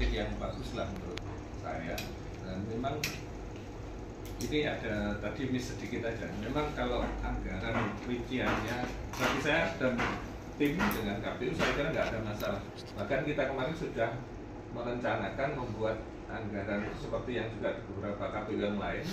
topik yang bagus lah menurut saya. Dan memang ini ada tadi miss sedikit aja. Memang kalau anggaran rinciannya, bagi saya dan tim dengan KPU saya kira nggak ada masalah. Bahkan kita kemarin sudah merencanakan membuat anggaran seperti yang juga di beberapa KPU yang lain,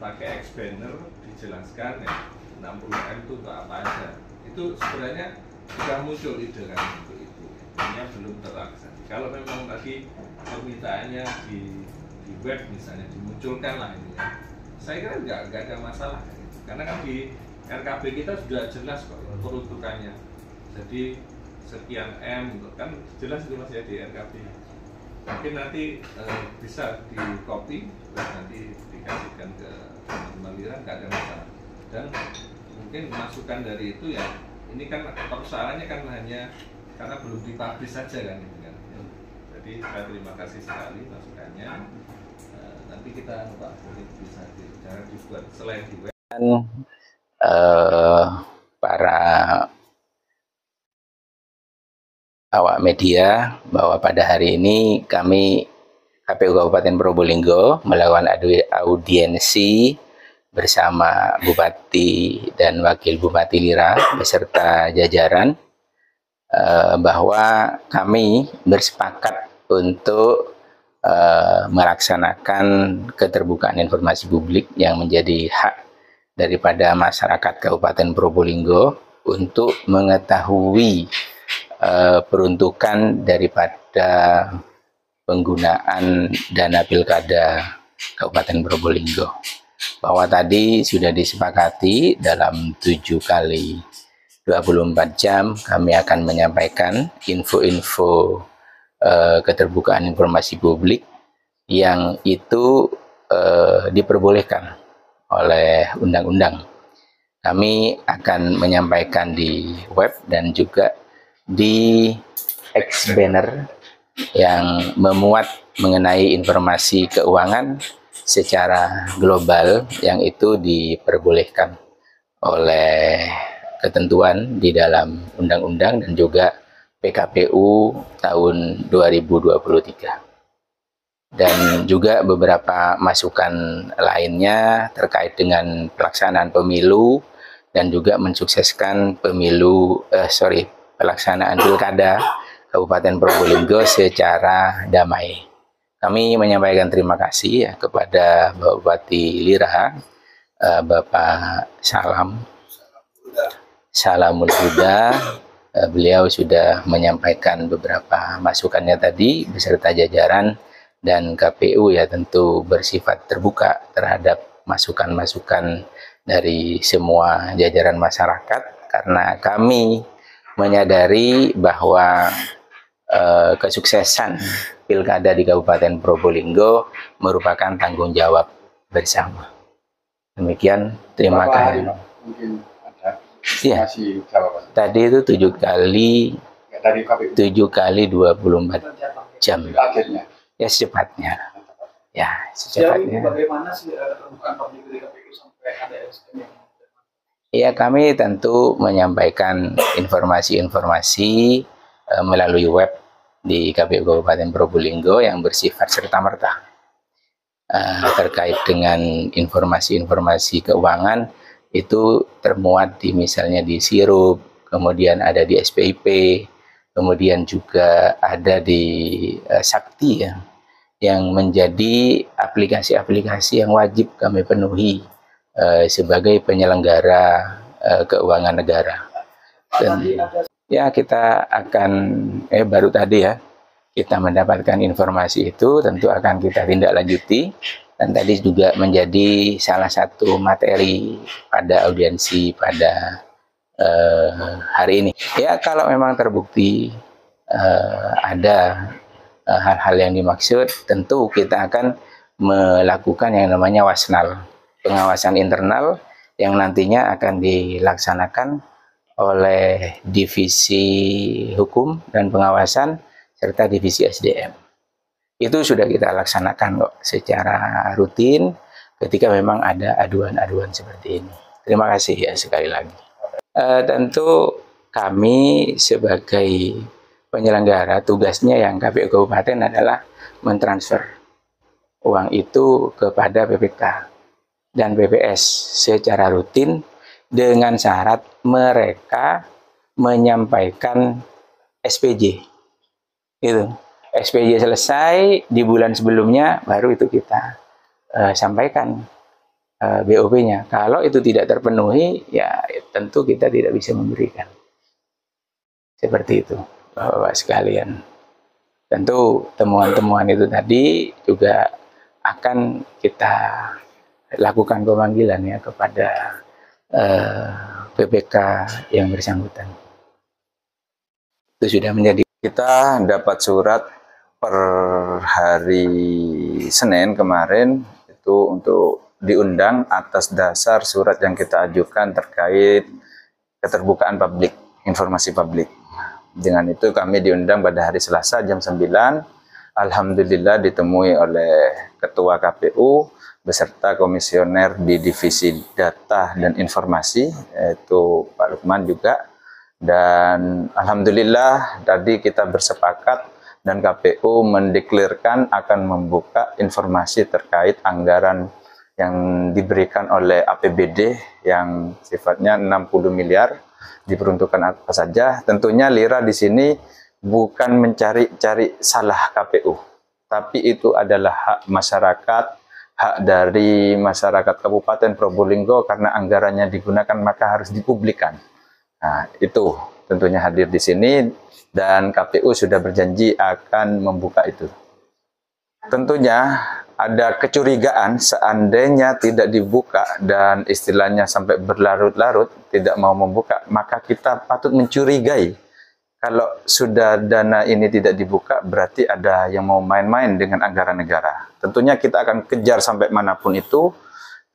pakai expander dijelaskan ya 60M itu untuk apa aja. Itu sebenarnya sudah muncul ide kan untuk itu, hanya belum terlaksana. Kalau memang tadi permintaannya di web misalnya dimunculkan lah ini, saya kira nggak ada masalah gitu. Karena kan di RKB kita sudah jelas kok peruntukannya. Jadi sekian M kan jelas itu Mas ya di RKB. Mungkin nanti bisa di copy terus nanti dikasihkan ke teman-teman Lira, nggak ada masalah. Dan mungkin masukan dari itu ya, ini kan persoalannya kan hanya karena belum dipublish saja kan gitu kan. Jadi saya terima kasih sekali masukannya. Nanti kita Pak bisa dibuat selain di web. Para awak media bahwa pada hari ini kami KPU Kabupaten Probolinggo melakukan audiensi bersama Bupati dan Wakil Bupati Lira beserta jajaran, bahwa kami bersepakat untuk melaksanakan keterbukaan informasi publik yang menjadi hak daripada masyarakat Kabupaten Probolinggo untuk mengetahui peruntukan daripada penggunaan dana pilkada Kabupaten Probolinggo. Bahwa tadi sudah disepakati dalam 7 kali 24 jam kami akan menyampaikan info-info keterbukaan informasi publik yang itu diperbolehkan oleh undang-undang. Kami akan menyampaikan di web dan juga di X-Banner yang memuat mengenai informasi keuangan secara global yang itu diperbolehkan oleh ketentuan di dalam undang-undang dan juga PKPU tahun 2023. Dan juga beberapa masukan lainnya terkait dengan pelaksanaan pemilu dan juga mensukseskan pelaksanaan pilkada Kabupaten Probolinggo secara damai. Kami menyampaikan terima kasih ya kepada Bapak Bupati Lira, Bapak Salamul Huda. Beliau sudah menyampaikan beberapa masukannya tadi beserta jajaran, dan KPU ya tentu bersifat terbuka terhadap masukan-masukan dari semua jajaran masyarakat, karena kami menyadari bahwa kesuksesan pilkada di Kabupaten Probolinggo merupakan tanggung jawab bersama. Demikian, terima kasih. Mungkin ada ya, jawaban. Tadi itu 7 kali 24 jam. Targetnya. Ya secepatnya. Ya secepatnya. Bagaimana sih keterbukaan publik dari KPU sampai ada SDM yang ya, kami tentu menyampaikan informasi-informasi melalui web di KPU Kabupaten Probolinggo yang bersifat serta-merta terkait dengan informasi-informasi keuangan itu termuat di misalnya di Sirup, kemudian ada di SPIP, kemudian juga ada di Sakti ya, yang menjadi aplikasi-aplikasi yang wajib kami penuhi sebagai penyelenggara keuangan negara. Dan ya kita akan baru tadi ya kita mendapatkan informasi itu, tentu akan kita tindak lanjuti, dan tadi juga menjadi salah satu materi pada audiensi pada hari ini. Ya, kalau memang terbukti ada hal-hal yang dimaksud, tentu kita akan melakukan yang namanya wasnal, pengawasan internal yang nantinya akan dilaksanakan oleh Divisi Hukum dan Pengawasan serta Divisi SDM. Itu sudah kita laksanakan kok secara rutin ketika memang ada aduan-aduan seperti ini. Terima kasih ya sekali lagi. Tentu kami sebagai penyelenggara tugasnya yang KPU Kabupaten adalah mentransfer uang itu kepada PPK dan PPS secara rutin dengan syarat mereka menyampaikan SPJ. Itu. SPJ selesai di bulan sebelumnya baru itu kita sampaikan BOP-nya. Kalau itu tidak terpenuhi, ya tentu kita tidak bisa memberikan. Seperti itu, Bapak-Bapak sekalian. Tentu temuan-temuan itu tadi juga akan kita lakukan pemanggilan ya kepada PPK yang bersangkutan. Itu sudah menjadi. Kita dapat surat per hari Senin kemarin itu untuk diundang atas dasar surat yang kita ajukan terkait keterbukaan publik, informasi publik. Dengan itu kami diundang pada hari Selasa jam 9. Alhamdulillah ditemui oleh Ketua KPU beserta komisioner di Divisi Data dan Informasi, yaitu Pak Lukman juga. Dan alhamdulillah tadi kita bersepakat dan KPU mendeklarasikan akan membuka informasi terkait anggaran yang diberikan oleh APBD yang sifatnya 60 miliar diperuntukkan apa saja. Tentunya Lira di sini bukan mencari-cari salah KPU, tapi itu adalah hak masyarakat, hak dari masyarakat Kabupaten Probolinggo karena anggarannya digunakan maka harus dipublikkan. Nah, itu tentunya hadir di sini dan KPU sudah berjanji akan membuka itu. Tentunya ada kecurigaan seandainya tidak dibuka dan istilahnya sampai berlarut-larut tidak mau membuka, maka kita patut mencurigai kalau sudah dana ini tidak dibuka berarti ada yang mau main-main dengan anggaran negara. Tentunya kita akan kejar sampai manapun itu,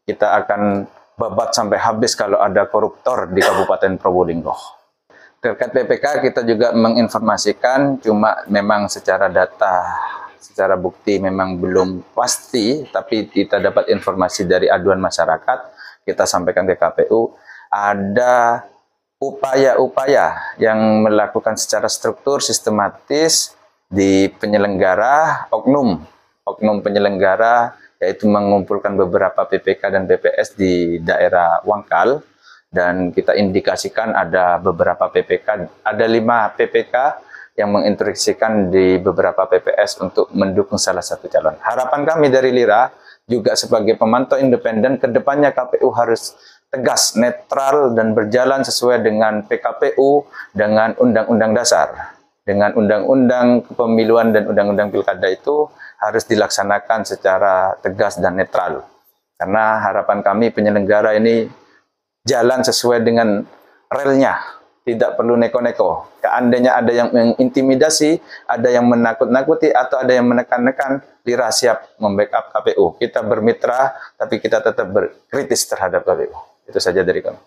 kita akan babat sampai habis kalau ada koruptor di Kabupaten Probolinggo. Terkait PPK kita juga menginformasikan, cuma memang secara data, secara bukti memang belum pasti, tapi kita dapat informasi dari aduan masyarakat, kita sampaikan ke KPU, ada upaya-upaya yang melakukan secara struktur, sistematis di penyelenggara, oknum penyelenggara, yaitu mengumpulkan beberapa PPK dan PPS di daerah Wangkal, dan kita indikasikan ada beberapa PPK, ada 5 PPK yang menginstruksikan di beberapa PPS untuk mendukung salah satu calon. Harapan kami dari Lira juga sebagai pemantau independen, kedepannya KPU harus tegas, netral, dan berjalan sesuai dengan PKPU, dengan Undang-Undang Dasar, dengan Undang-Undang Kepemiluan dan Undang-Undang Pilkada itu harus dilaksanakan secara tegas dan netral. Karena harapan kami penyelenggara ini jalan sesuai dengan relnya, tidak perlu neko-neko. Seandainya ada yang mengintimidasi, ada yang menakut-nakuti, atau ada yang menekan-nekan, Lira siap membackup KPU. Kita bermitra, tapi kita tetap berkritis terhadap KPU. Itu saja dari kami.